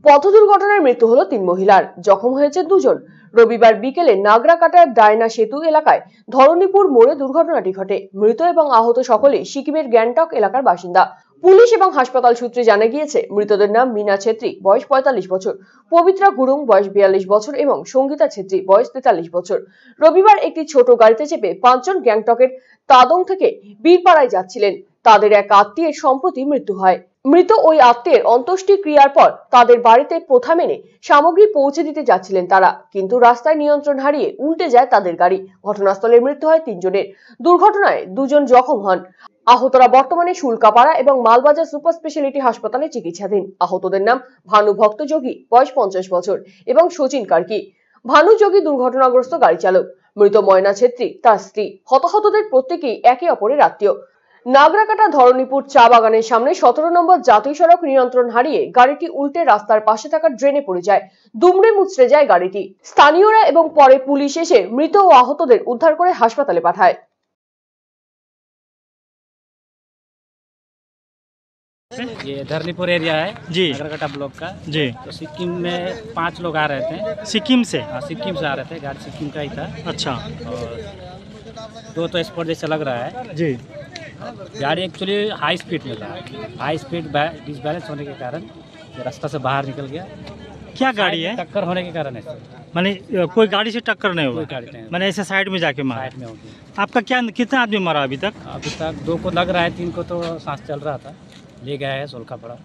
পথ দুর্ঘটনায় মৃত্যু হলো 3 মহিলার, জখম হয়েছে 2 জন। রবিবার বিকেলে নাগরাকাটার ডায়না সেতু এলাকায় ধরণীপুর মোড়ে দুর্ঘটনাটি ঘটে। মৃত এবং আহত সকলেই সিকিমের গ্যাংটক এলাকার বাসিন্দা। পুলিশ এবং হাসপাতাল সূত্রে জানা গিয়েছে, মৃতদের নাম মিনা ছেত্রী, বয়স 45 বছর, পবিত্রা গুরুং, বয়স 42 বছর এবং সঙ্গীতা ছেত্রী, বয়স 43 বছর। রবিবার একটি ছোট গাড়িতে চেপে 5 জন গ্যাংটকের তাদং থেকে বীরপাড়ায় যাচ্ছিলেন। তাদের এক আত্মীয়ের সম্প্রতি মৃত্যু হয়। মৃত ওই আত্মীয়ের অন্ত্যেষ্টি ক্রিয়ার পর তাদের বাড়িতে প্রথা মেনে সামগ্রী পৌঁছে দিতে যাচ্ছিলেন তারা, কিন্তু রাস্তায় নিয়ন্ত্রণ হারিয়ে উল্টে যায় তাদের গাড়ি। ঘটনাস্থলে মৃত্যু হয় 3 জনের। দুর্ঘটনায় 2 জন জখম হন। আহতরা বর্তমানে শুল্কাপাড়া এবং মালবাজার সুপার স্পেশালিটি হাসপাতালে চিকিৎসাধীন। আহতদের নাম ভানু ভক্ত যোগী, বয়স 50 বছর এবং সচিন কার্কি। ভানু যোগী দুর্ঘটনাগ্রস্ত গাড়ি চালক, মৃত ময়না ছেত্রী তার স্ত্রী। হতাহতদের প্রত্যেকেই একে অপরের আত্মীয়। নাগরাকাটা ধরণীপুর চা বাগানের সামনে 17 নম্বর জাতীয় সড়ক নিয়ন্ত্রণ হারিয়ে গাড়িটি উল্টে রাস্তার পাশে থাকা ড্রেনে পড়ে যায়। দুমড়ে মুচড়ে যায় গাড়িটি। স্থানীয়রা এবং পরে পুলিশ এসে মৃত ও আহতদের উদ্ধার করে হাসপাতালে পাঠায়। ये धरनीपुर एरिया है जी, नागराकाटा ब्लॉक का जी। तो सिक्किम में 5 लोग आ रहे थे। सिक्किम से? हाँ, सिक्किम से आ रहे थे, गाड़ी सिक्किम का ही था। अच्छा। और 2 तो स्पॉट जैसा लग रहा है जी। गाड़ी एक्चुअली हाई स्पीड में था, हाई स्पीड डिसबैलेंस होने के कारण रास्ता से बाहर निकल गया। क्या गाड़ी है? टक्कर होने के कारण है। माने कोई गाड़ी से टक्कर नहीं हुआ? कोई गाड़ी नहीं, मैंने ऐसे साइड में जाके मारा? साइड में हो गया। आपका क्या, कितना आदमी मरा अभी तक? अभी तक 2 को लग रहा है, 3 को तो सांस चल रहा था, ले गया है सोलका पड़ा।